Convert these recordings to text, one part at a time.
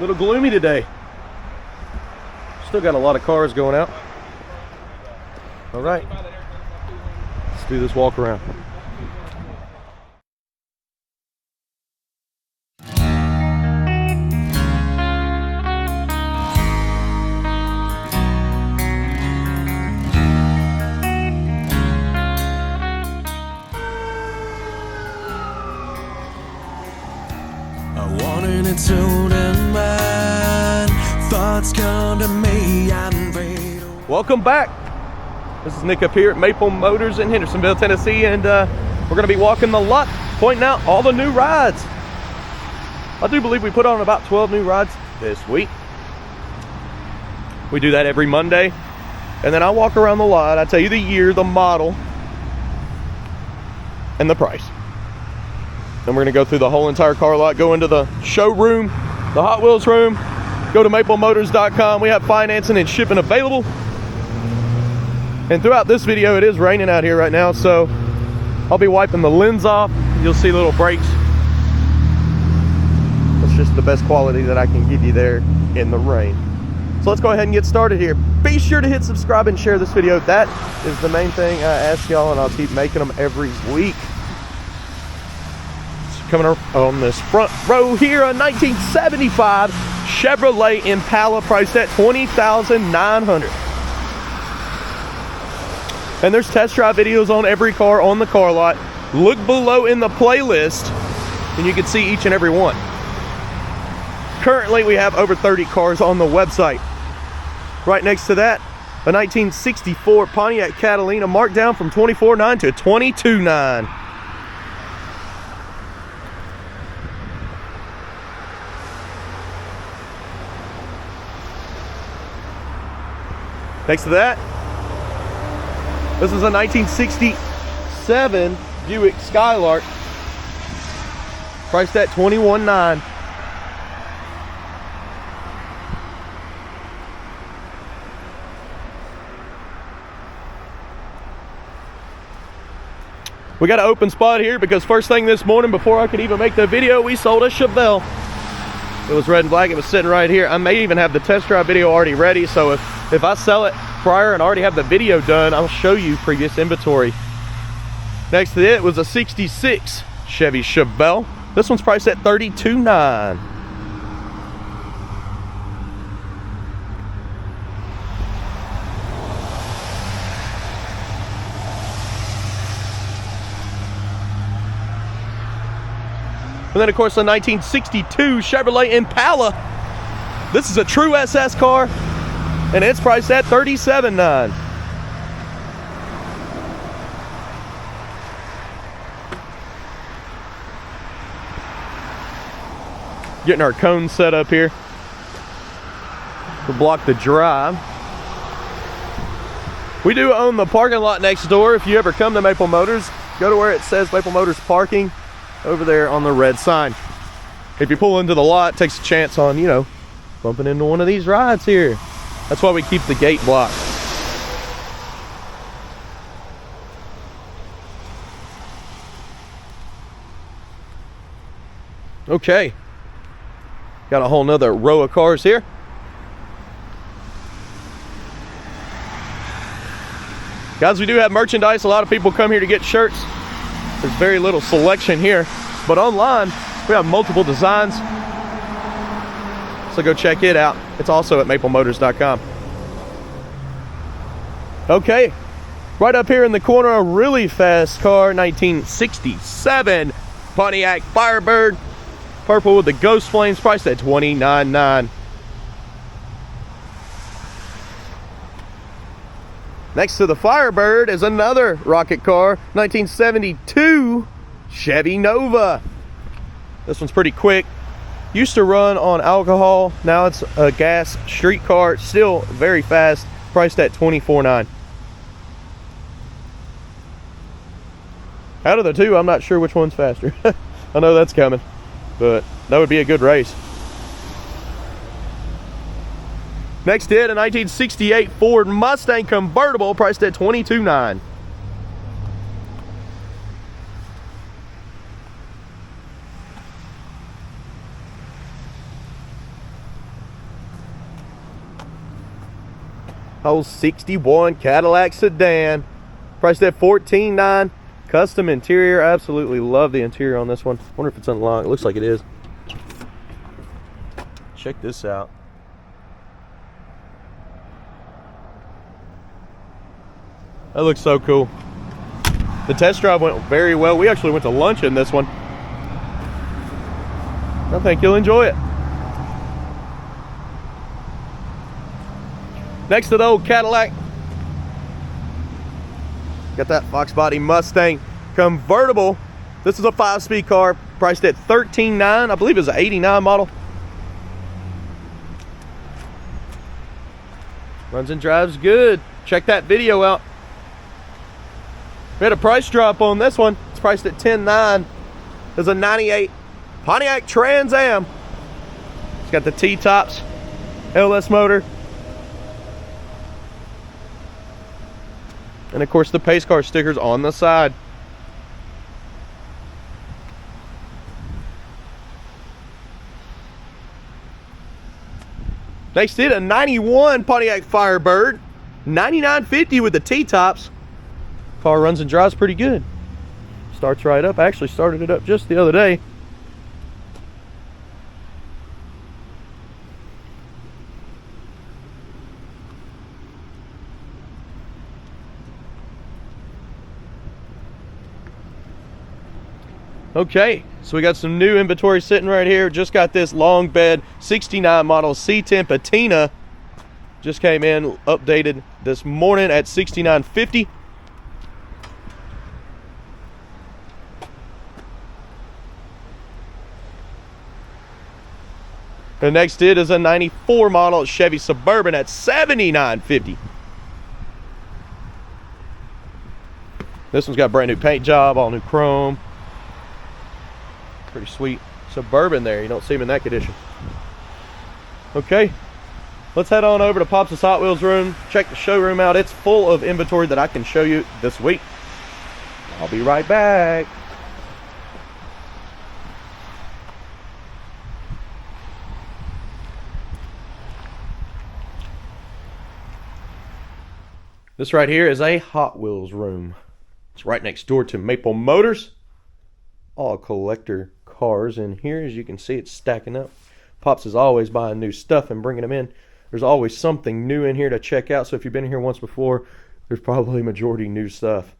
little gloomy today. Still got a lot of cars going out. All right, let's do this walk around. Thoughts come to me and fade. Welcome back. This is Nick up here at Maple Motors in Hendersonville, Tennessee, and we're going to be walking the lot, pointing out all the new rides. I do believe we put on about 12 new rides this week. We do that every Monday, and then I walk around the lot. I tell you the year, the model, and the price. Then we're going to go through the whole entire car lot, go into the showroom, the Hot Wheels room, go to maplemotors.com. We have financing and shipping available. And throughout this video, it is raining out here right now, so I'll be wiping the lens off. You'll see little breaks. That's just the best quality that I can give you there in the rain. So let's go ahead and get started here. Be sure to hit subscribe and share this video. That is the main thing I ask y'all, and I'll keep making them every week. Coming up on this front row here, a 1975 Chevrolet Impala priced at $20,900. And there's test drive videos on every car on the car lot. Look below in the playlist and you can see each and every one. Currently we have over 30 cars on the website. Right next to that, a 1964 Pontiac Catalina marked down from $24,900 to $22,900. Next to that, this is a 1967 Buick Skylark, priced at $21,900. We got an open spot here because first thing this morning, before I could even make the video, we sold a Chevelle. It was red and black. It was sitting right here. I may even have the test drive video already ready, so if I sell it prior and already have the video done, I'll show you previous inventory. Next to it was a 66 Chevy Chevelle. This one's priced at $32,900. And then of course the 1962 Chevrolet Impala. This is a true SS car, and it's priced at $37,900. Getting our cone set up here to block the drive. We do own the parking lot next door. If you ever come to Maple Motors, go to where it says Maple Motors Parking over there on the red sign. If you pull into the lot, it takes a chance on, you know, bumping into one of these rides here. That's why we keep the gate blocked. Okay. Got a whole nother row of cars here. Guys, we do have merchandise. A lot of people come here to get shirts. There's very little selection here, but online we have multiple designs. So go check it out. It's also at maplemotors.com. Okay, right up here in the corner, a really fast car, 1967 Pontiac Firebird, purple with the ghost flames, priced at $29,900. Next to the Firebird is another rocket car, 1972 Chevy Nova. This one's pretty quick. Used to run on alcohol, now it's a gas street car, still very fast, priced at $24,900. Out of the two, I'm not sure which one's faster. I know that's coming, but that would be a good race. Next hit, a 1968 Ford Mustang convertible, priced at $22,900. Whole 61 Cadillac sedan. Priced at $14,900. Custom interior. Absolutely love the interior on this one. Wonder if it's unlocked. It looks like it is. Check this out. That looks so cool. The test drive went very well. We actually went to lunch in this one. I think you'll enjoy it. Next to the old Cadillac, got that Fox body Mustang convertible. This is a 5-speed car, priced at $13,900. I believe it's an '89 model. Runs and drives good. Check that video out. We had a price drop on this one. It's priced at $10,900. It's a '98 Pontiac Trans Am. It's got the T-tops, LS motor, and of course the pace car stickers on the side. Next did a '91 Pontiac Firebird, $99.50 with the T-tops. Car runs and drives pretty good. Starts right up. I actually started it up just the other day. Okay, so we got some new inventory sitting right here. Just got this long bed 69 model C10 Patina. Just came in, updated this morning at $69.50. The next did is a 94 model Chevy Suburban at $79.50. This one's got a brand new paint job, all new chrome. Pretty sweet Suburban there. You don't see them in that condition. Okay, let's head on over to Pops' Hot Wheels room. Check the showroom out. It's full of inventory that I can show you this week. I'll be right back. This right here is a Hot Wheels room. It's right next door to Maple Motors. All collector cars in here. As you can see, it's stacking up. Pops is always buying new stuff and bringing them in. There's always something new in here to check out. So if you've been here once before, there's probably majority new stuff.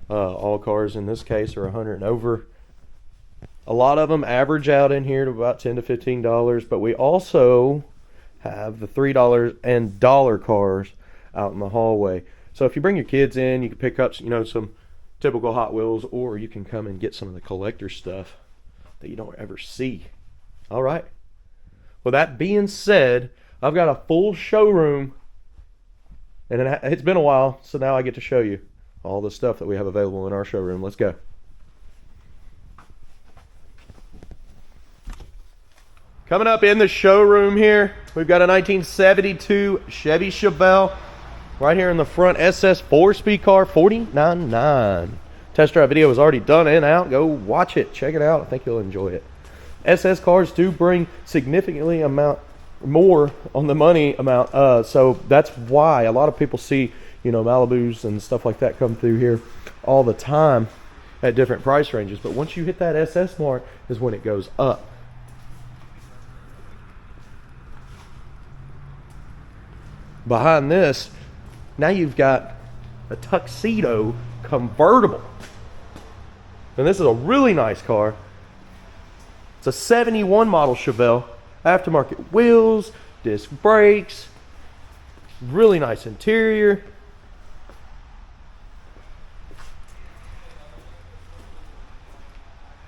All cars in this case are 100 and over. A lot of them average out in here to about $10 to $15, but we also have the $3 and dollar cars out in the hallway. So if you bring your kids in, you can pick up, some typical Hot Wheels, or you can come and get some of the collector stuff that you don't ever see. All right. Well, that being said, I've got a full showroom, and it's been a while, so now I get to show you all the stuff that we have available in our showroom. Let's go. Coming up in the showroom here, we've got a 1972 Chevy Chevelle. Right here in the front, SS 4-speed car, $49,900. Test drive video is already done and out. Go watch it. Check it out. I think you'll enjoy it. SS cars do bring significantly more on the money amount. So that's why a lot of people see, Malibus and stuff like that come through here all the time at different price ranges. But once you hit that SS mark is when it goes up. Behind this, now you've got a Tuxedo convertible. And this is a really nice car. It's a 71 model Chevelle. Aftermarket wheels, disc brakes. Really nice interior.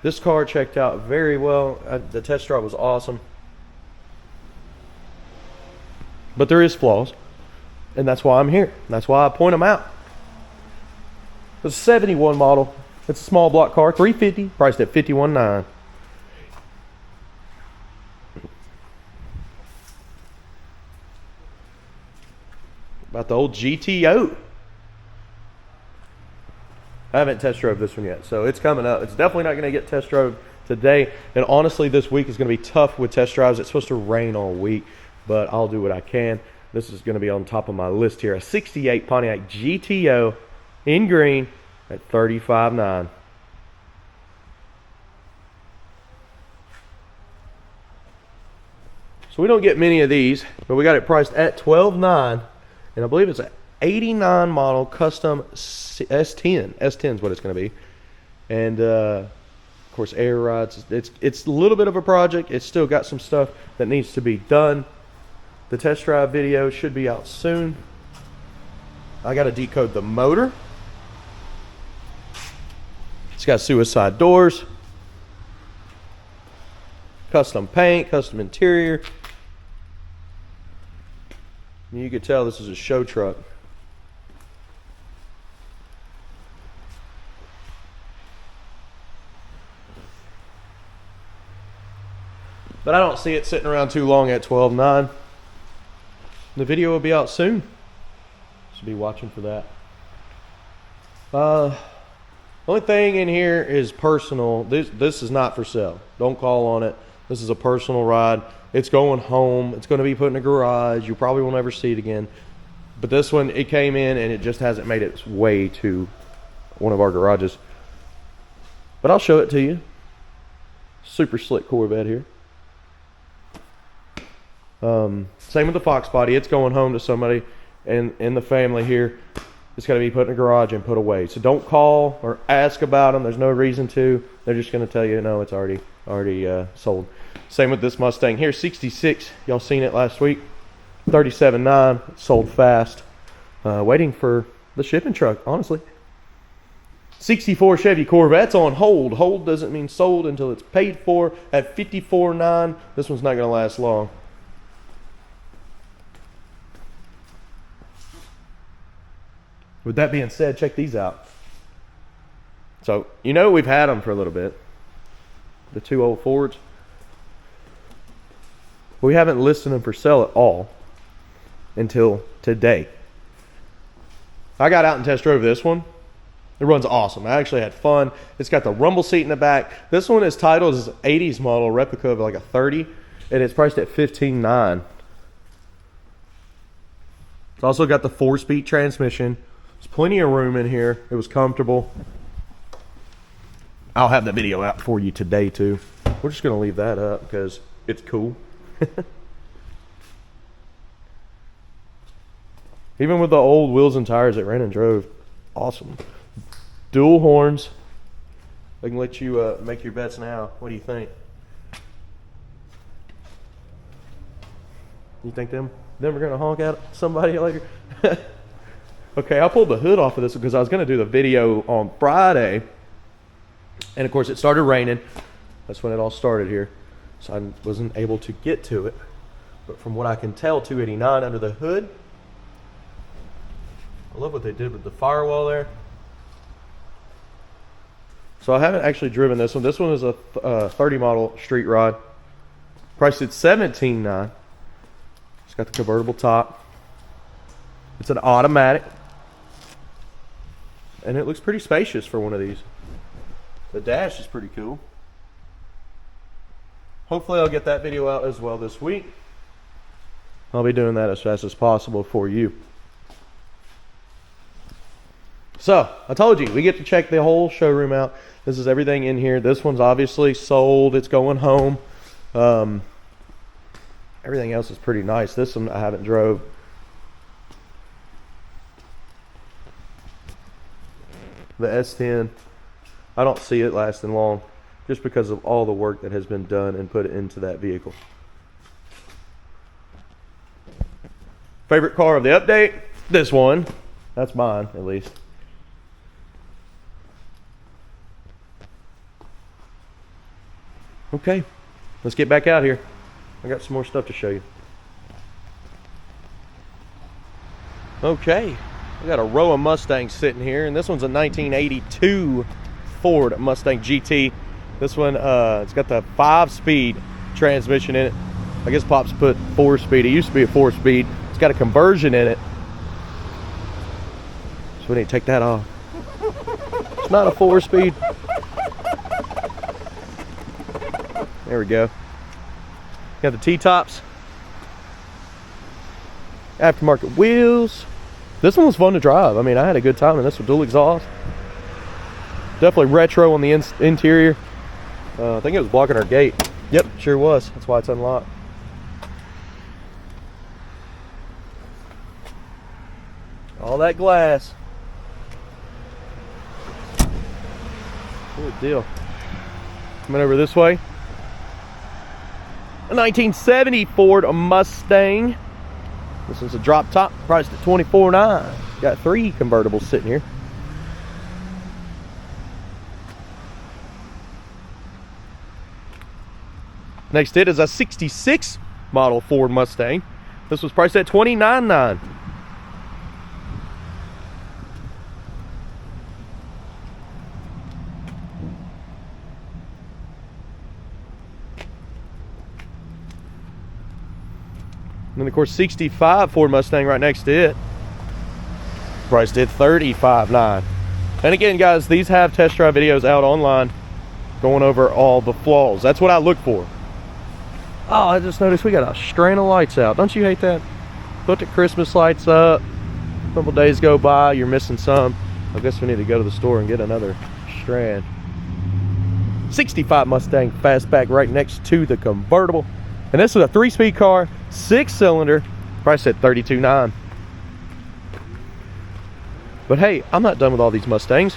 This car checked out very well. The test drive was awesome. But there is flaws. And that's why I'm here. That's why I point them out. It's a 71 model. It's a small block car, $350, priced at $51,900. About the old GTO. I haven't test drove this one yet, so it's coming up. It's definitely not going to get test drove today. And honestly, this week is going to be tough with test drives. It's supposed to rain all week, but I'll do what I can. this is going to be on top of my list here. A 68 Pontiac GTO in green at $35,900. So we don't get many of these, but we got it priced at $12,900, and I believe it's an 89 model custom S10. S10 is what it's going to be, and of course air rods. It's a little bit of a project. It's still got some stuff that needs to be done. The test drive video should be out soon. I got to decode the motor. It's got suicide doors, custom paint, custom interior. You could tell this is a show truck. But I don't see it sitting around too long at $12,900. The video will be out soon, so be watching for that. The only thing in here is personal. This is not for sale. Don't call on it. This is a personal ride. It's going home. It's going to be put in a garage. You probably will never see it again. But this one, it came in and it just hasn't made its way to one of our garages. But I'll show it to you. Super slick Corvette here. Same with the Fox body. It's going home to somebody in the family here. It's going to be put in a garage and put away. So don't call or ask about them. There's no reason to. They're just going to tell you, no, it's already sold. Same with this Mustang here, 66. Y'all seen it last week. $37,900. Sold fast. Waiting for the shipping truck, honestly. 64 Chevy Corvette's on hold. Hold doesn't mean sold until it's paid for at $54,900. This one's not going to last long. With that being said, check these out. So, you know we've had them for a little bit. The two old Fords. We haven't listed them for sale at all until today. I got out and test drove this one. It runs awesome. I actually had fun. It's got the rumble seat in the back. This one is titled as an 80s model, replica of like a 30, and it's priced at $15,900. It's also got the 4-speed transmission. There's plenty of room in here. It was comfortable. I'll have the video out for you today too. We're just going to leave that up because it's cool. Even with the old wheels and tires it ran and drove, awesome. Dual horns. I can let you make your bets now. What do you think? You think them are going to honk at somebody later? Okay, I pulled the hood off of this because I was going to do the video on Friday. And of course it started raining. That's when it all started here. So I wasn't able to get to it. But from what I can tell, 289 under the hood. I love what they did with the firewall there. So I haven't actually driven this one. This one is a 30 model street rod. Priced at $17,900. It's got the convertible top. It's an automatic. And it looks pretty spacious for one of these. The dash is pretty cool. Hopefully I'll get that video out as well this week. I'll be doing that as fast as possible for you. So, I told you, we get to check the whole showroom out. This is everything in here. This one's obviously sold. It's going home. Everything else is pretty nice. This one I haven't drove. The S10, I don't see it lasting long just because of all the work that has been done and put into that vehicle. Favorite car of the update? This one. That's mine, at least. Okay, let's get back out here. I got some more stuff to show you. Okay, we got a row of Mustangs sitting here, and this one's a 1982 Ford Mustang GT. This one, it's got the 5-speed transmission in it. I guess Pop's put 4-speed. It used to be a 4-speed. It's got a conversion in it. So we need to take that off. It's not a 4-speed. There we go. Got the T-tops. Aftermarket wheels. This one was fun to drive. I mean, I had a good time in this with dual exhaust. Definitely retro on the interior. I think it was blocking our gate. Yep, sure was. That's why it's unlocked. All that glass. Good deal. Coming over this way. A 1970 Ford Mustang. This is a drop top, priced at $24,900. Got 3 convertibles sitting here. Next hit is a 66 model Ford Mustang. This was priced at $29,900. And then of course 65 Ford Mustang right next to it, priced at $35,900. And again guys, these have test drive videos out online going over all the flaws. That's what I look for. Oh, I just noticed we got a strand of lights out. Don't you hate that? Put the Christmas lights up, a couple days go by, you're missing some. I guess we need to go to the store and get another strand. 65 Mustang fastback right next to the convertible. And this is a 3-speed car, 6-cylinder, priced at $32,900. But hey, I'm not done with all these Mustangs.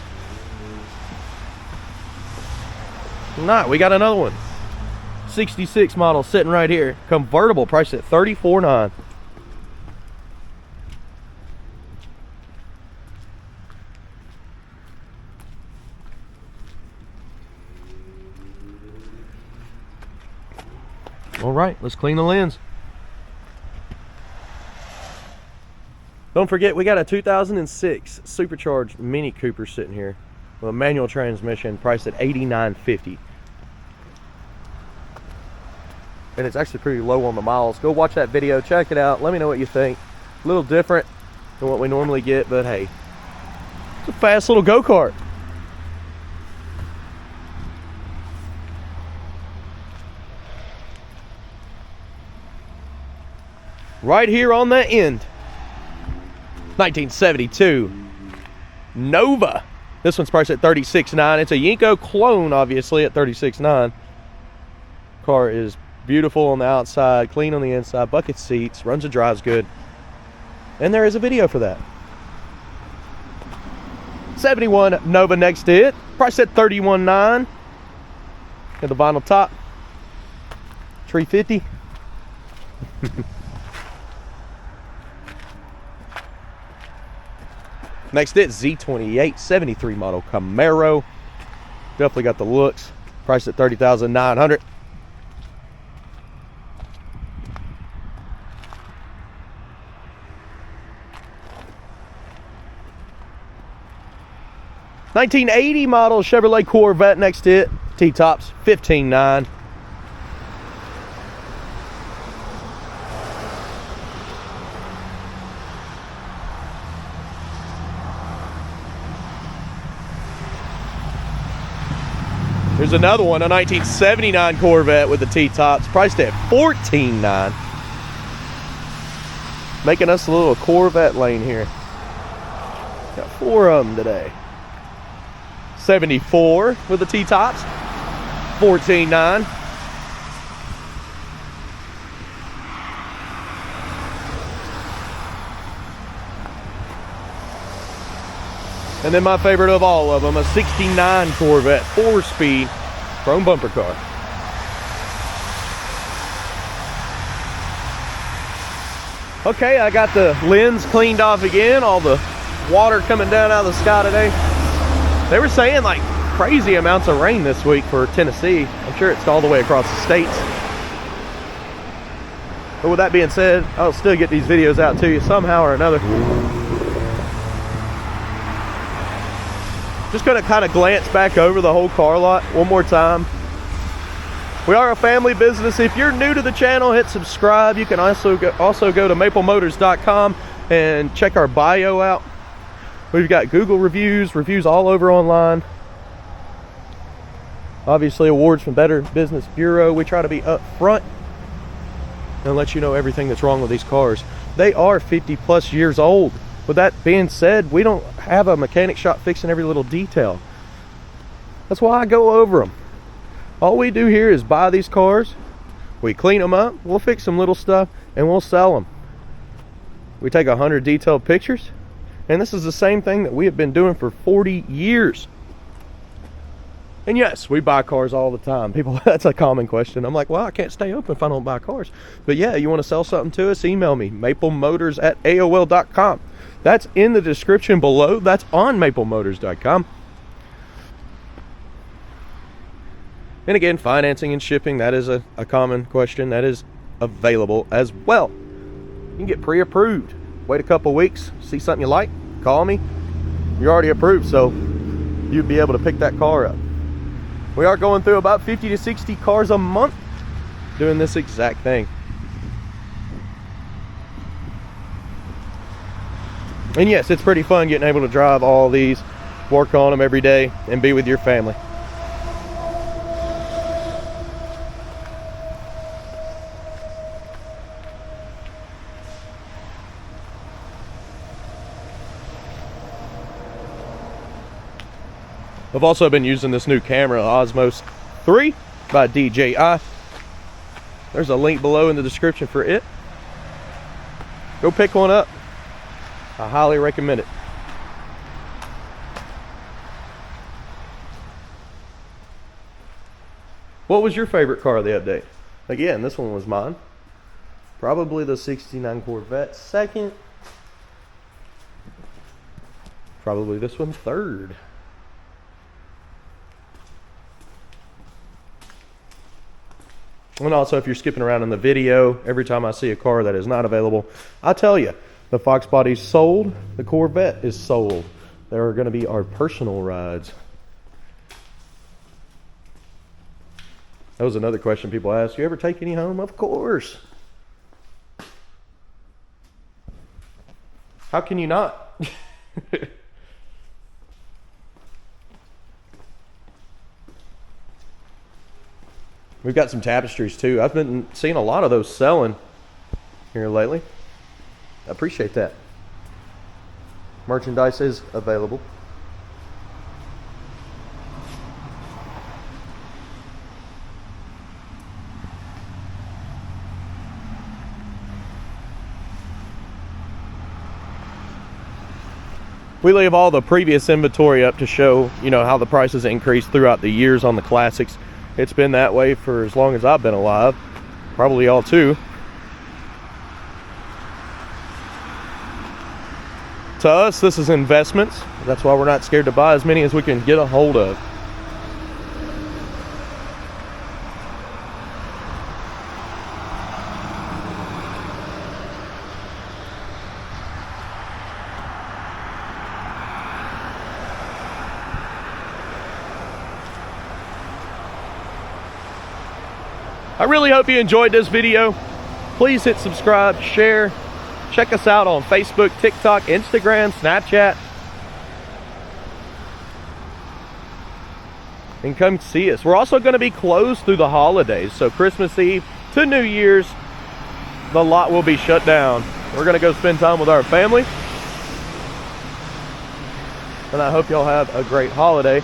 Not, we got another one. 66 model sitting right here, convertible, priced at $34,900. All right, let's clean the lens. Don't forget, we got a 2006 Supercharged Mini Cooper sitting here with a manual transmission, priced at $89,500. And it's actually pretty low on the miles. Go watch that video, check it out, let me know what you think. A little different than what we normally get, but hey, it's a fast little go-kart. Right here on the end, 1972 Nova. This one's priced at $36,900. It's a Yenko clone, obviously, at $36,900. Car is beautiful on the outside, clean on the inside, bucket seats, runs and drives good. And there is a video for that. 71 Nova next to it, priced at $31,900. Got the vinyl top, 350. Next it, Z28 73 model Camaro. Definitely got the looks. Priced at $30,900. '80 model Chevrolet Corvette next to it. T-tops, $15,900. There's another one, a 1979 Corvette with the T-tops, priced at $14,900. Making us a little Corvette lane here. Got 4 of them today. 74 with the T-tops, $14,900. And then my favorite of all of them, a 69 Corvette, 4-speed, chrome bumper car. Okay, I got the lens cleaned off again, all the water coming down out of the sky today. They were saying like crazy amounts of rain this week for Tennessee. I'm sure it's all the way across the states. But with that being said, I'll still get these videos out to you somehow or another. Just gonna kind of glance back over the whole car lot one more time. We are a family business. If you're new to the channel, hit subscribe. You can also go to maplemotors.com and check our bio out. We've got Google reviews all over online. Obviously awards from Better Business Bureau. We try to be up front and let you know everything that's wrong with these cars. They are 50 plus years old. With that being said, we don't have a mechanic shop fixing every little detail. That's why I go over them. All we do here is buy these cars, we clean them up, we'll fix some little stuff, and we'll sell them. We take 100 detailed pictures, and this is the same thing that we have been doing for 40 years. And yes, we buy cars all the time. People, that's a common question. I'm like, well, I can't stay open if I don't buy cars. But yeah, you want to sell something to us, email me, maplemotors@aol.com. That's in the description below. That's on maplemotors.com. And again, financing and shipping, that is a common question. That is available as well. You can get pre-approved. Wait a couple weeks, see something you like, call me. You're already approved, so you'd be able to pick that car up. We are going through about 50 to 60 cars a month doing this exact thing. And yes, it's pretty fun getting able to drive all these, work on them every day, and be with your family. I've also been using this new camera, OSMO 3 by DJI. There's a link below in the description for it. Go pick one up. I highly recommend it. What was your favorite car of the update? Again, this one was mine. Probably the 69 Corvette second. Probably this one third. And also, if you're skipping around in the video, every time I see a car that is not available, I tell you, the Fox Body's sold, the Corvette is sold. There are going to be our personal rides. That was another question people ask. You ever take any home? Of course. How can you not? We've got some tapestries too. I've been seeing a lot of those selling here lately. I appreciate that. Merchandise is available. We leave all the previous inventory up to show, you know, how the prices increased throughout the years on the classics. It's been that way for as long as I've been alive. Probably y'all too. To us, this is investments. That's why we're not scared to buy as many as we can get a hold of. I really hope you enjoyed this video. Please hit subscribe, share. Check us out on Facebook, TikTok, Instagram, Snapchat. And come see us. We're also going to be closed through the holidays. So Christmas Eve to New Year's, the lot will be shut down. We're going to go spend time with our family. And I hope y'all have a great holiday,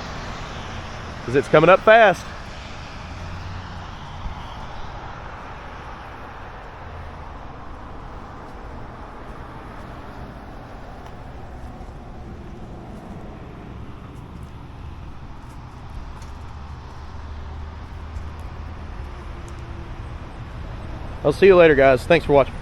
because it's coming up fast. I'll see you later, guys. Thanks for watching.